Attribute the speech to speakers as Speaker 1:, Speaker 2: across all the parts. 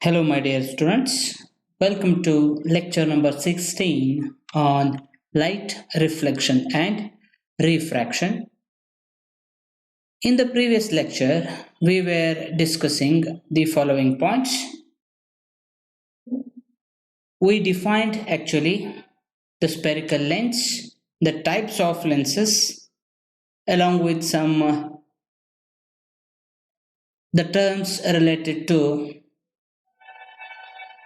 Speaker 1: Hello, my dear students. Welcome to lecture number 16 on light reflection and refraction. In the previous lecture, we were discussing the following points. We defined actually the spherical lens, the types of lenses, along with some the terms related to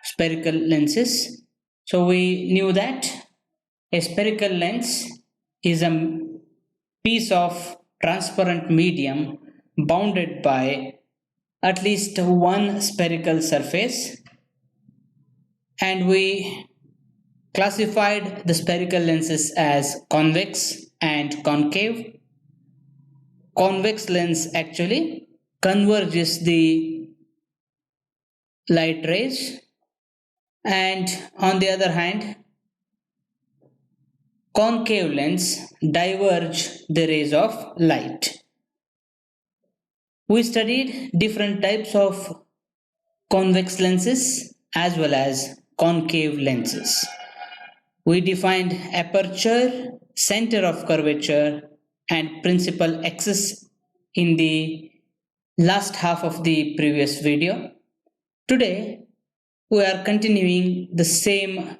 Speaker 1: spherical lenses. So we knew that a spherical lens is a piece of transparent medium bounded by at least one spherical surface, and we classified the spherical lenses as convex and concave. Convex lens actually converges the light rays, and on the other hand, concave lens diverge the rays of light. We studied different types of convex lenses as well as concave lenses. We defined aperture, center of curvature, and principal axis in the last half of the previous video. Today, we are continuing the same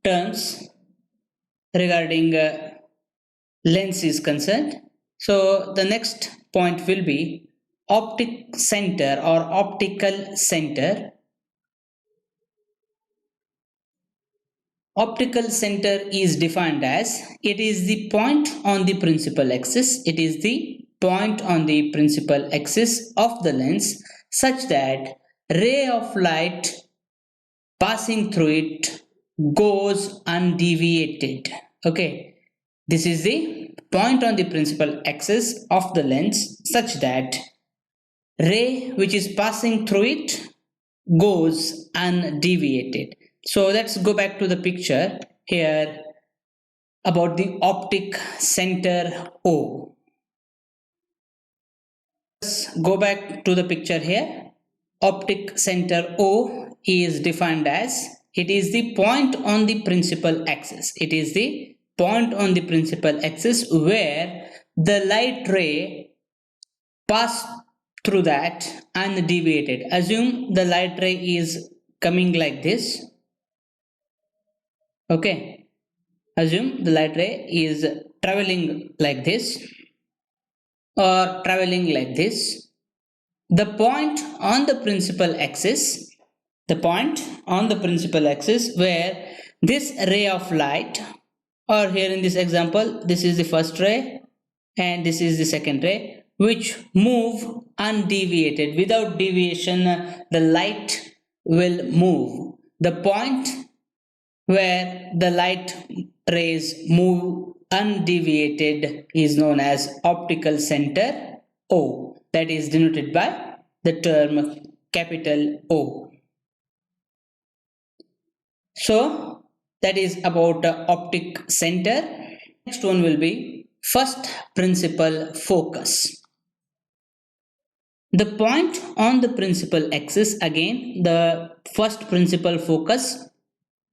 Speaker 1: terms regarding lens is concerned. So, the next point will be optic center or optical center. Optical center is defined as it is the point on the principal axis. It is the point on the principal axis of the lens such that ray of light passing through it goes undeviated. Okay, this is the point on the principal axis of the lens such that ray which is passing through it goes undeviated. So let's go back to the picture here about the optic center O. Let's go back to the picture here. Optic center O is defined as it is the point on the principal axis. It is the point on the principal axis where the light ray pass through that undeviated. Assume the light ray is coming like this. Okay, assume the light ray is traveling like this or traveling like this. The point on the principal axis, where this ray of light, or here in this example, this is the first ray and this is the second ray, which move undeviated. Without deviation, the light will move. The point where the light rays move undeviated is known as optical center O. That is denoted by the term capital O. So that is about optic center. Next one will be first principal focus. The point on the principal axis, again the first principal focus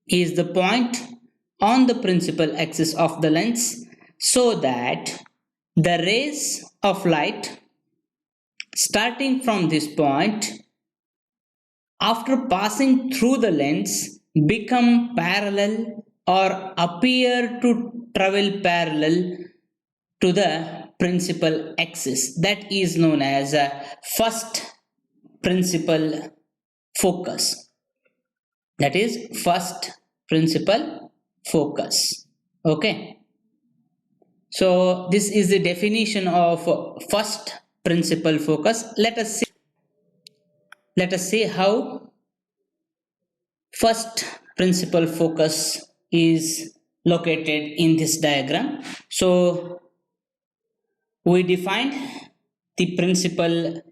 Speaker 1: is the point on the principal axis of the lens so that the rays of light starting from this point after passing through the lens become parallel or appear to travel parallel to the principal axis. That is known as a first principal focus. That is first principal focus. Okay, so this is the definition of first principal focus. Let us see how first principal focus is located in this diagram. So we defined the principal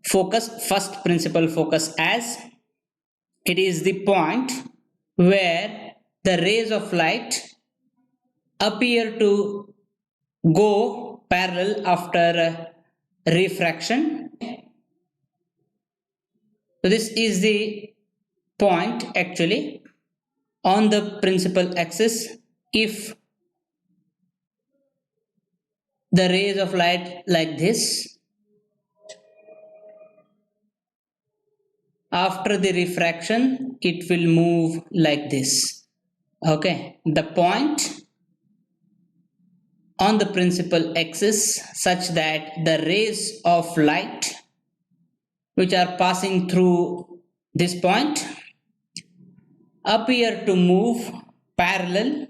Speaker 1: focus, first principal focus, as it is the point where the rays of light appear to go parallel after refraction. So this is the point actually on the principal axis. If the rays of light like this, after the refraction it will move like this. Okay, the point on the principal axis such that the rays of light which are passing through this point appear to move parallel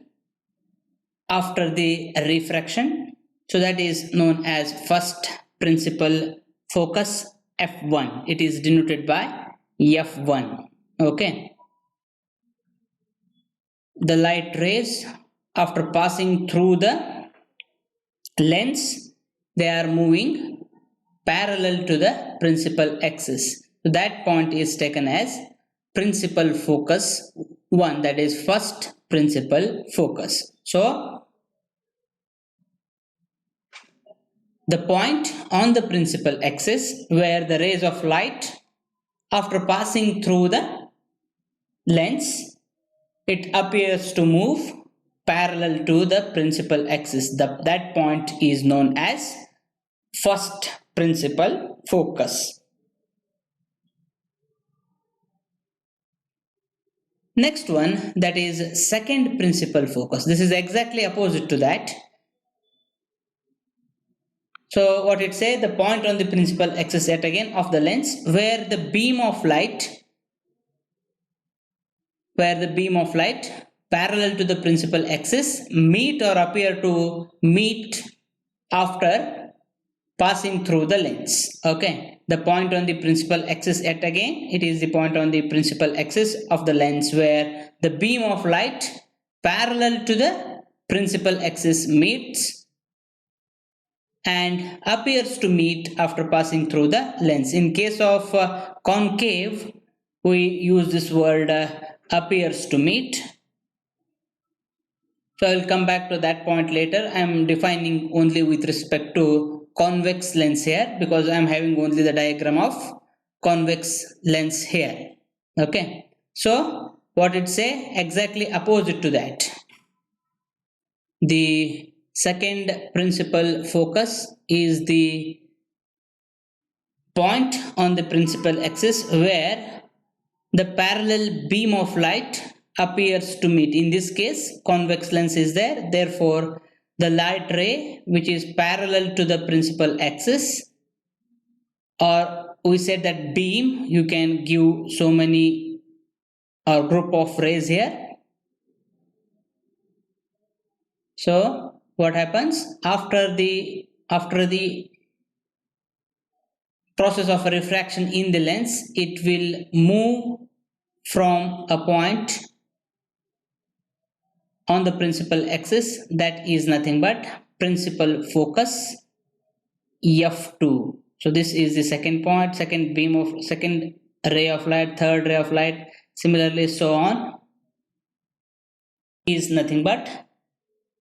Speaker 1: after the refraction. So that is known as first principal focus F1. It is denoted by F1. Okay. The light rays after passing through the lens, they are moving parallel to the principal axis. So that point is taken as principal focus 1, that is first principal focus. So the point on the principal axis where the rays of light after passing through the lens, it appears to move parallel to the principal axis. That point is known as first principal focus. Next one, that is second principal focus. This is exactly opposite to that. So what it say, the point on the principal axis yet again of the lens where the beam of light parallel to the principal axis meet or appear to meet after passing through the lens. Okay, the point on the principal axis yet again, it is the point on the principal axis of the lens where the beam of light parallel to the principal axis meets and appears to meet after passing through the lens. In case of concave, we use this word appears to meet. So I will come back to that point later. I am defining only with respect to convex lens here because I am having only the diagram of convex lens here. Okay. So what it say, exactly opposite to that. The second principal focus is the point on the principal axis where the parallel beam of light appears to meet. In this case, convex lens is there. Therefore, the light ray which is parallel to the principal axis, or we said that beam, you can give so many or group of rays here. So what happens after the process of refraction in the lens, it will move from a point on the principal axis that is nothing but principal focus F2. So this is the second point, second ray of light, third ray of light, similarly so on, is nothing but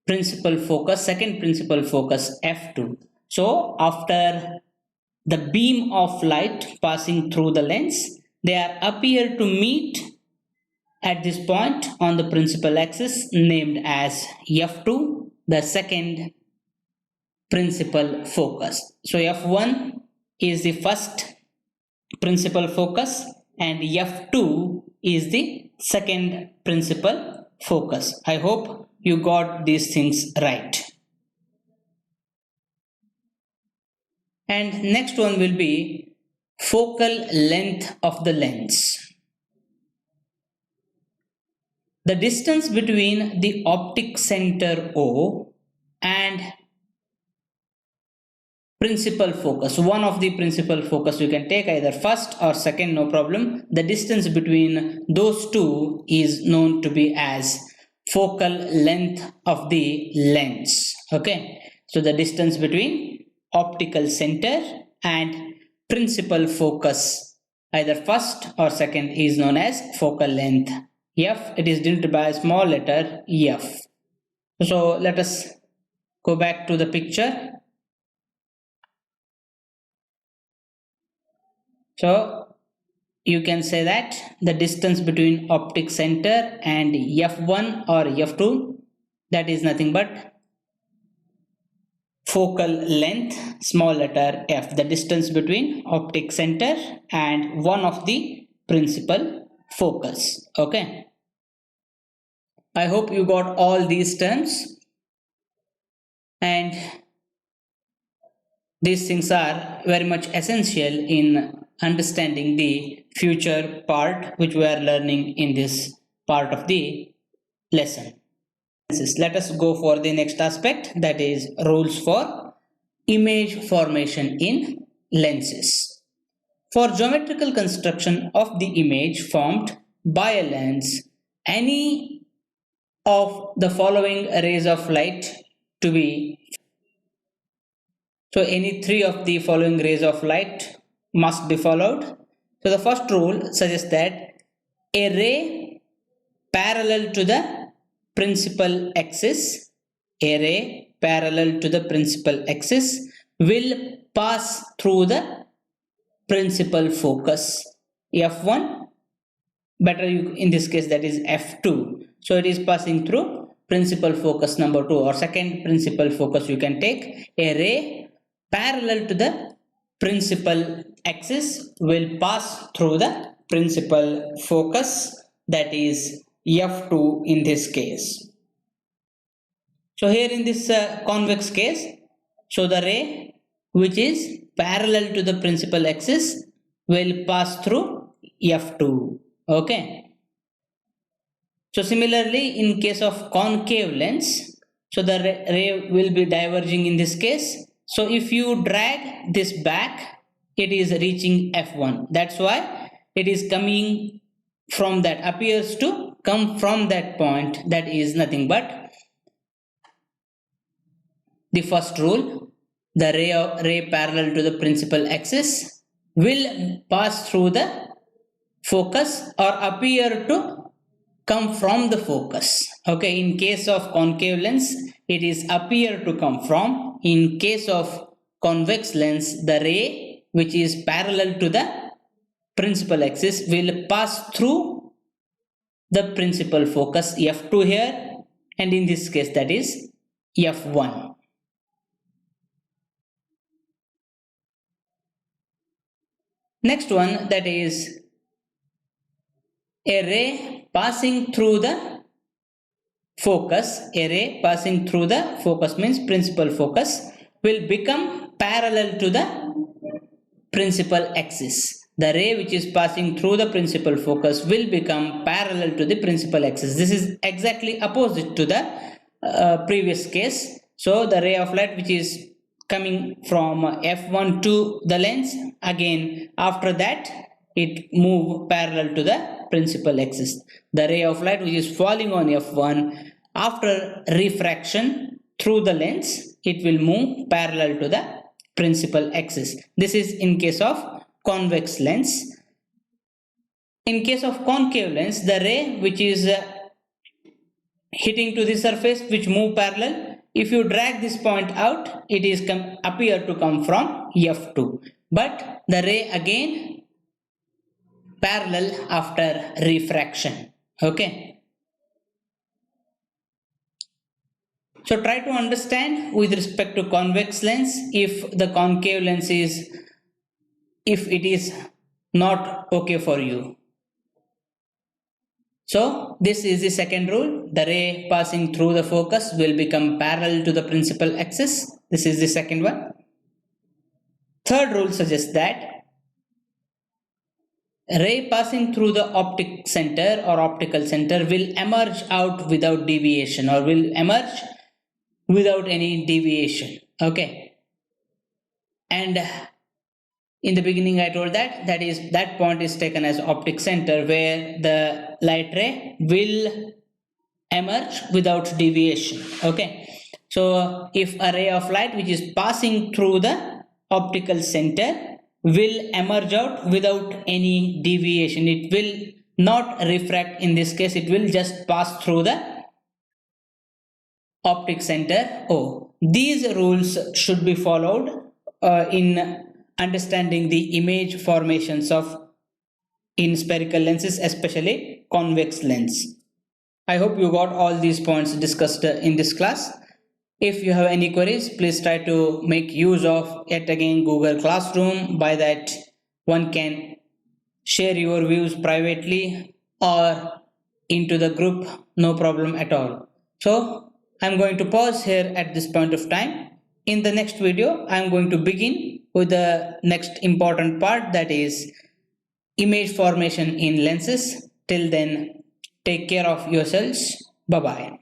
Speaker 1: principal focus, second principal focus F2. So after the beam of light passing through the lens, they appear to meet at this point on the principal axis named as F2, the second principal focus. So F1 is the first principal focus and F2 is the second principal focus. I hope you got these things right. And next one will be focal length of the lens. The distance between the optic center O and principal focus, one of the principal focus, you can take either first or second, no problem. The distance between those two is known to be as focal length of the lens. Okay, so the distance between optical center and principal focus, either first or second, is known as focal length. F, it is denoted by a small letter F. So let us go back to the picture. So you can say that the distance between optic center and f1 or f2, that is nothing but focal length, small letter f, the distance between optic center and one of the principal focus. Okay, I hope you got all these terms, and these things are very much essential in understanding the future part which we are learning in this part of the lesson. Let us go for the next aspect, that is rules for image formation in lenses. For geometrical construction of the image formed by a lens, any of the following rays of light to be, so any three of the following rays of light must be followed. So the first rule suggests that a ray parallel to the principal axis, a ray parallel to the principal axis will pass through the principal focus f1, better you in this case that is f2. So it is passing through principal focus number 2 or second principal focus. You can take a ray parallel to the principal axis will pass through the principal focus, that is f2 in this case. So here in this convex case, so the ray which is parallel to the principal axis will pass through f2. Okay. So similarly in case of concave lens, so the ray will be diverging in this case. So if you drag this back, it is reaching f1. That's why it is coming from that, appears to come from that point, that is nothing but the first rule, the ray parallel to the principal axis will pass through the focus or appear to come from the focus. Okay, in case of concave lens, it is appear to come from. In case of convex lens, the ray which is parallel to the principal axis will pass through the principal focus f2 here, and in this case that is f1. Next one, that is a ray passing through the focus, a ray passing through the focus means principal focus will become parallel to the principal axis. The ray which is passing through the principal focus will become parallel to the principal axis. This is exactly opposite to the previous case. So the ray of light which is coming from f1 to the lens, again after that it move parallel to the principal axis. The ray of light which is falling on f1, after refraction through the lens, it will move parallel to the principal axis. This is in case of convex lens. In case of concave lens, the ray which is hitting to the surface which move parallel, if you drag this point out, it is appear to come from f2, but the ray again parallel after refraction. Okay, so try to understand with respect to convex lens, if the concave lens is, if it is not okay for you. So this is the second rule, the ray passing through the focus will become parallel to the principal axis. This is the second one. Third rule suggests that ray passing through the optic center or optical center will emerge out without deviation, or will emerge without any deviation. Okay, and in the beginning I told that that point is taken as optic center, where the light ray will emerge without deviation. Okay, so if a ray of light which is passing through the optical center will emerge out without any deviation, it will not refract. In this case it will just pass through the optic center O. These rules should be followed in understanding the image formations of in spherical lenses, especially convex lens. I hope you got all these points discussed in this class. If you have any queries, please try to make use of yet again Google Classroom. By that, one can share your views privately or into the group, no problem at all. So I'm going to pause here at this point of time. In the next video, I'm going to begin with the next important part, that is image formation in lenses. Till then, take care of yourselves. Bye bye.